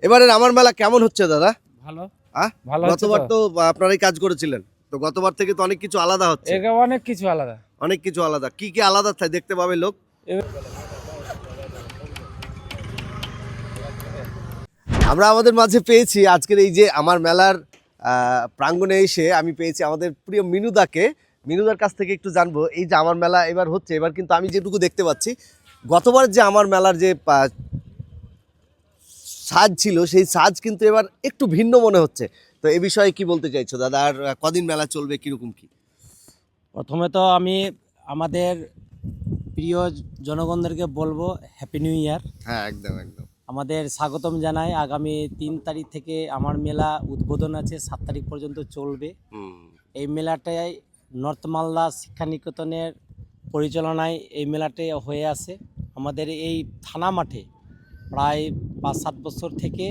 এবারের আমার মেলা কেমন হচ্ছে দাদা? ভালো আহ ভালো হচ্ছে গতবার তো। তো আপনারাই কাজ করেছিলেন, তো গতবার থেকে তো অনেক কিছু আলাদা হচ্ছে। একে অনেক কিছু আলাদা। অনেক কিছু আলাদা, কি কি আলাদা দেখতে পাবে লোক? আমরা আমাদের মাঝে পেয়েছি আজকের এই যে আমার মেলার প্রাঙ্গণে এসে আমি পেয়েছি আমাদের প্রিয় মিনুদাকে। মিনুদার কাছ থেকে একটু জানবো এই যে আমার মেলা এবার হচ্ছে, এবার কিন্তু আমি যেটুকু দেখতে পাচ্ছি গতবার যে আমার মেলার যে সাজ ছিল সেই সাজ কিন্তু এবার একটু ভিন্ন মনে হচ্ছে। তো এ বিষয়ে কি বলতে চাইছো দাদা? আর কদিন মেলা চলবে, কিরকম কি? প্রথমে তো আমি আমাদের প্রিয় জনগণদেরকে বলবো হ্যাপি নিউ ইয়ার। হ্যাঁ, একদম একদম। আমাদের স্বাগতম জানাই। আগামী 3 তারিখ থেকে আমার মেলা উদ্বোধন আছে, 7 তারিখ পর্যন্ত চলবে। এই মেলাটাই নর্থ মালদা শিক্ষা নিকেতনের পরিচালনায় এই মেলাটি হয়ে আসে। আমাদের এই থানা মাঠে প্রায় 5-7 বছর থেকে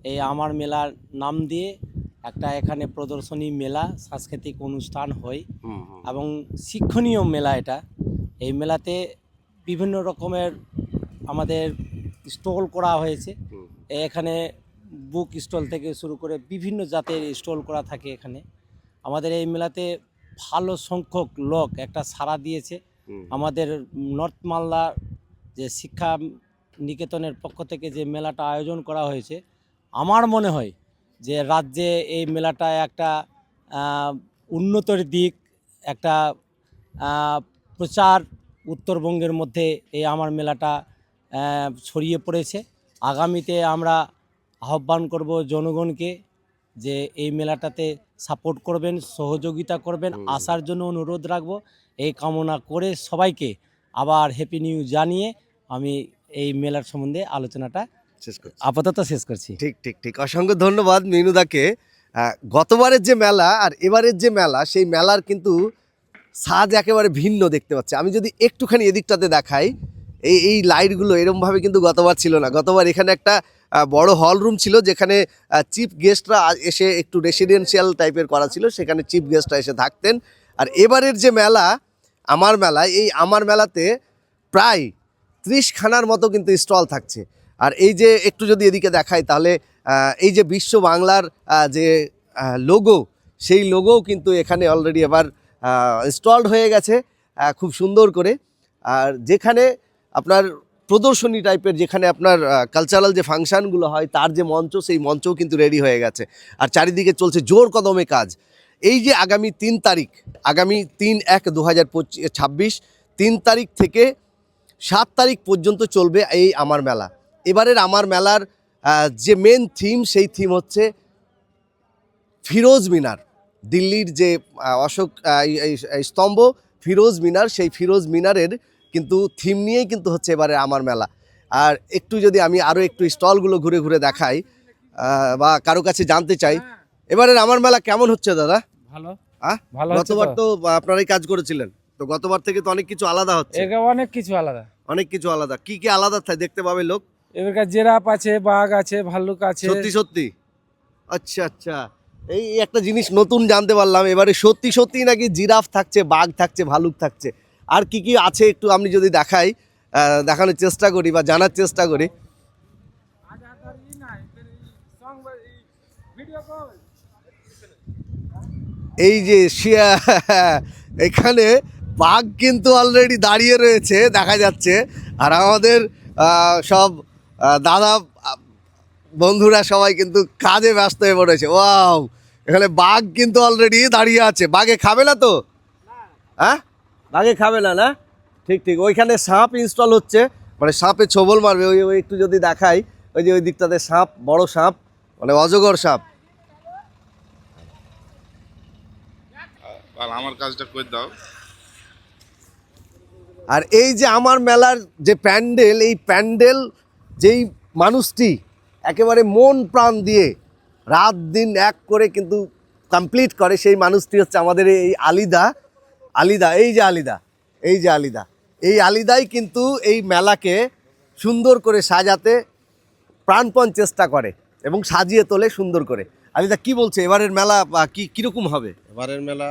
এই আমার মেলার নাম দিয়ে একটা এখানে প্রদর্শনী মেলা, সাংস্কৃতিক অনুষ্ঠান হয় এবং শিক্ষণীয় মেলা এটা। এই মেলাতে বিভিন্ন রকমের আমাদের স্টল করা হয়েছে। এখানে বুক স্টল থেকে শুরু করে বিভিন্ন জাতের স্টল করা থাকে এখানে। আমাদের এই মেলাতে ভালো সংখ্যক লোক একটা সাড়া দিয়েছে। আমাদের নর্থ মালদা যে শিক্ষা নিকেতনের পক্ষ থেকে যে মেলাটা আয়োজন করা হয়েছে, আমার মনে হয় যে রাজ্যে এই মেলাটা একটা উন্নতির দিক, একটা প্রচার উত্তরবঙ্গের মধ্যে এই আমার মেলাটা ছড়িয়ে পড়েছে। আগামীতে আমরা আহ্বান করব জনগণকে যে এই মেলাটাতে সাপোর্ট করবেন, সহযোগিতা করবেন, আসার জন্য অনুরোধ রাখবো। এই কামনা করে সবাইকে আবার হ্যাপি নিউ জানিয়ে আমি এই মেলার সম্বন্ধে আলোচনাটা আপাতত শেষ করছি। ঠিক ঠিক ঠিক, অসংখ্য ধন্যবাদ মিনুদাকে। গতবারের যে মেলা আর এবারের যে মেলা, সেই মেলার কিন্তু সাজ একেবারে ভিন্ন দেখতে পাচ্ছি। আমি যদি একটুখানি এদিকটাতে দেখাই, এই লাইটগুলো এরমভাবে কিন্তু গতবার ছিল না। গতবার এখানে একটা বড় হল রুম ছিল যেখানে চিফ গেস্টরা এসে, একটু রেসিডেন্সিয়াল টাইপের করা ছিল, সেখানে চিফ গেস্টরা এসে থাকতেন। আর এবারের যে মেলা, আমার মেলা, এই আমার মেলাতে প্রায় 30খানার মতো কিন্তু স্টল থাকছে। আর এই যে একটু যদি এদিকে দেখাই তাহলে এই যে বিশ্ব বাংলার যে লোগো, সেই লোগোও কিন্তু এখানে অলরেডি এবার ইনস্টলড হয়ে গেছে খুব সুন্দর করে। আর যেখানে আপনার প্রদর্শনী টাইপের, যেখানে আপনার কালচারাল যে ফাংশানগুলো হয় তার যে মঞ্চ, সেই মঞ্চও কিন্তু রেডি হয়ে গেছে। আর চারিদিকে চলছে জোর কদমে কাজ। এই যে আগামী 3 তারিখ, আগামী 3/1/2026, 3 তারিখ থেকে 7 তারিখ পর্যন্ত চলবে এই আমার মেলা। এবারের আমার মেলার যে মেন থিম, সেই থিম হচ্ছে ফিরোজ মিনার। দিল্লির যে অশোক এই স্তম্ভ ফিরোজ মিনার, সেই ফিরোজ মিনারের কিন্তু থিম নিয়েই কিন্তু হচ্ছে এবারে আমার মেলা। আর একটু যদি আমি আরও একটু স্টলগুলো ঘুরে ঘুরে দেখাই বা কারো কাছে জানতে চাই, এবারের আমার মেলা কেমন হচ্ছে দাদা? ভালো ভালো হচ্ছে গতবার তো। তো আপনারাই কাজ করেছিলেন, তো গতবার থেকে তো অনেক কিছু আলাদা হচ্ছে। একে অনেক কিছু আলাদা। অনেক কিছু আলাদা, কি কি আলাদা দেখতে পাবে লোক? এবারকার জিরাফ আছে, বাঘ আছে, ভাল্লুক আছে। সত্যি সত্যি? আচ্ছা আচ্ছা, এই একটা জিনিস নতুন জানতে পারলাম, এবারে সত্যি সত্যি নাকি জিরাফ থাকছে, বাঘ থাকছে, ভালুক থাকছে। আর কি কি আছে একটু আপনি যদি দেখাই, দেখানোর চেষ্টা করি বা জানার চেষ্টা করি। এই যে এখানে বাঘ কিন্তু অলরেডি দাঁড়িয়ে রয়েছে দেখা যাচ্ছে। আর আমাদের সব দাদা বন্ধুরা সবাই কিন্তু কাজে ব্যস্ত হয়ে পড়েছে। ওয়াও, এখানে বাঘ কিন্তু অলরেডি দাঁড়িয়ে আছে। বাঘে খাবে না তো? হ্যাঁ, বাঘে খাবে না, না? ঠিক ঠিক, ওইখানে সাপ ইনস্টল হচ্ছে, মানে সাপে ছোবল মারবে। ওই ওই একটু যদি দেখাই, ওই যে ওই দিকটাতে সাপ, বড় সাপ, মানে অজগর সাপ। আমার কাজটা করে দাও। আর এই যে আমার মেলার যে প্যান্ডেল, এই প্যান্ডেল যেই মানুষটি একেবারে মন প্রাণ দিয়ে রাত দিন এক করে কিন্তু কমপ্লিট করে, সেই মানুষটি হচ্ছে আমাদের এই আলিদা। আলিদা, এই যে আলিদা, এই যে আলিদা, এই আলিদাই কিন্তু এই মেলাকে সুন্দর করে সাজাতে প্রাণপণ চেষ্টা করে এবং সাজিয়ে তোলে সুন্দর করে। আলিদা কি বলছে এবারের মেলা কিরকম হবে? এবারের মেলা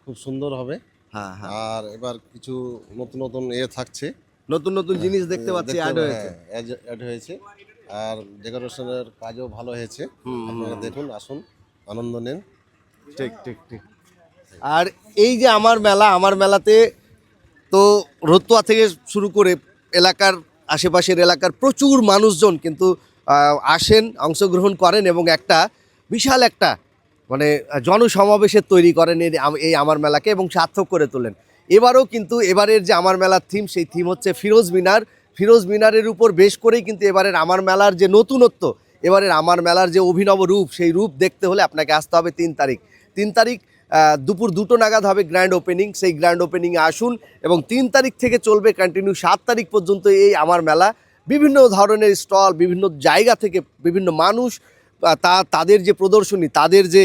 খুব সুন্দর হবে। হ্যাঁ হ্যাঁ, আর এবার কিছু নতুন নতুন থাকছে, নতুন নতুন জিনিস দেখতে পাচ্ছি অ্যাড হয়েছে। অ্যাড হয়েছে। আর ডেকোরেশনের কাজও ভালো হয়েছে। আপনারা দেখুন, আসুন, আনন্দ নিন। ঠিক ঠিক ঠিক। আর এই যে আমার মেলাতে তো রতুয়া থেকে শুরু করে এলাকার আশেপাশের এলাকার প্রচুর মানুষজন কিন্তু আসেন, অংশগ্রহণ করেন এবং একটা বিশাল একটা মানে জনসমাবেশের তৈরি করেন এই আমার মেলাকে এবং সার্থক করে তোলেন। এবারও কিন্তু এবারের যে আমার মেলার থিম, সেই থিম হচ্ছে ফিরোজ মিনারের উপর বেশ করেই কিন্তু এবারের আমার মেলার যে নতুনত্ব, এবারের আমার মেলার যে অভিনব রূপ, সেই রূপ দেখতে হলে আপনাকে আসতে হবে 3 তারিখ দুপুর 2টো নাগাদ হবে গ্র্যান্ড ওপেনিং। সেই গ্র্যান্ড ওপেনিংয়ে আসুন এবং 3 তারিখ থেকে চলবে কন্টিনিউ 7 তারিখ পর্যন্ত এই আমার মেলা। বিভিন্ন ধরনের স্টল, বিভিন্ন জায়গা থেকে বিভিন্ন মানুষ তাদের যে প্রদর্শনী, তাদের যে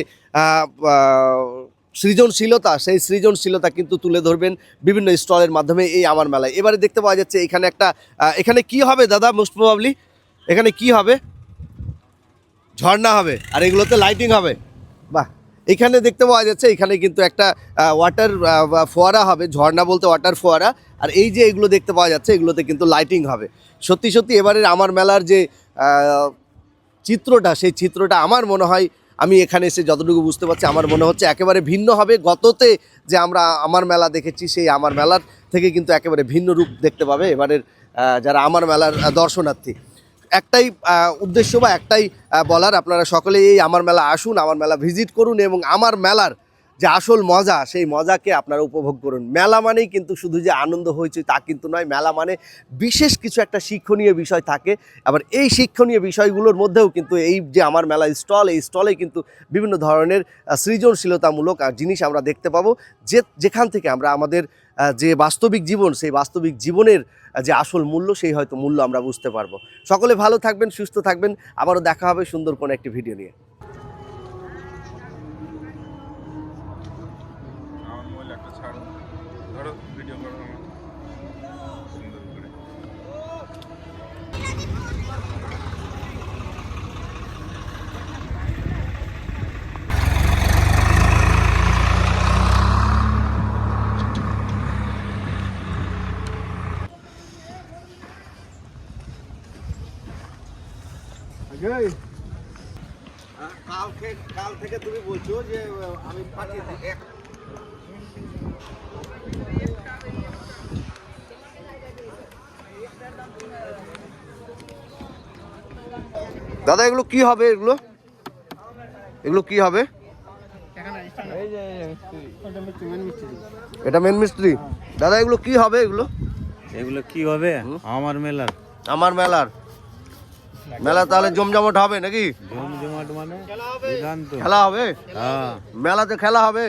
সৃজনশীলতা, সেই সৃজনশীলতা কিন্তু তুলে ধরবেন বিভিন্ন স্টলের মাধ্যমে এই আমার মেলায়। এবারে দেখতে পাওয়া যাচ্ছে এখানে একটা এখানে কি হবে দাদা, মোস্ট প্রবাবলি এখানে কি হবে? ঝর্ণা হবে, আর এগুলোতে লাইটিং হবে। বাহ, এখানে দেখতে পাওয়া যাচ্ছে এখানে কিন্তু একটা ওয়াটার ফোয়ারা হবে, ঝর্ণা বলতে ওয়াটার ফোয়ারা। আর এই যে এগুলো দেখতে পাওয়া যাচ্ছে, এগুলোতে কিন্তু লাইটিং হবে। সত্যি সত্যি এবারের আমার মেলার যে চিত্রটা, সেই চিত্রটা আমার মনে হয়, আমি এখানে এসে যতটুকু বুঝতে পারছি, আমার মনে হচ্ছে একেবারে ভিন্ন হবে। গততে যে আমরা আমার মেলা দেখেছি, সেই আমার মেলার থেকে কিন্তু একেবারে ভিন্ন রূপ দেখতে পাবে এবারের যারা আমার মেলার দর্শনার্থী। একটাই উদ্দেশ্য বা একটাই বলার, আপনারা সকলেই এই আমার মেলা আসুন, আমার মেলা ভিজিট করুন এবং আমার মেলার যে আসল মজা, সেই মজাকে আপনারা উপভোগ করুন। মেলা মানেই কিন্তু শুধু যে আনন্দ হয়েছে তা কিন্তু নয়, মেলা মানে বিশেষ কিছু একটা শিক্ষণীয় বিষয় থাকে। আবার এই শিক্ষণীয় বিষয়গুলোর মধ্যেও কিন্তু এই যে আমার মেলা স্টল, এই স্টলে কিন্তু বিভিন্ন ধরনের সৃজনশীলতামূলক জিনিস আমরা দেখতে পাবো, যেখান থেকে আমরা আমাদের যে বাস্তবিক জীবন, সেই বাস্তবিক জীবনের যে আসল মূল্য, সেই হয়তো মূল্য আমরা বুঝতে পারবো। সকলে ভালো থাকবেন, সুস্থ থাকবেন। আবারও দেখা হবে সুন্দর কোনো একটি ভিডিও নিয়ে। আমার মোবাইল একটা ছাড়ো, ধরো ভিডিও করো আমার সুন্দর করে। কাল থেকে তুমি বলছো যে আমি পাঠিয়ে দিই। দাদা এগুলো কি হবে? এগুলো কি হবে? এটা মেন মিস্ত্রি। দাদা এগুলো কি হবে? এগুলো কি হবে? আমার মেলার মেলা তাহলে জমজমাট হবে নাকি? জমজমাট মানে খেলা হবে? হ্যাঁ মেলাতে খেলা হবে?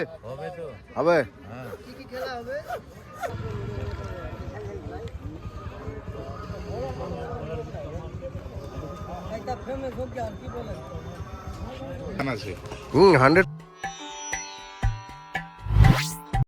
হবে। আছে 100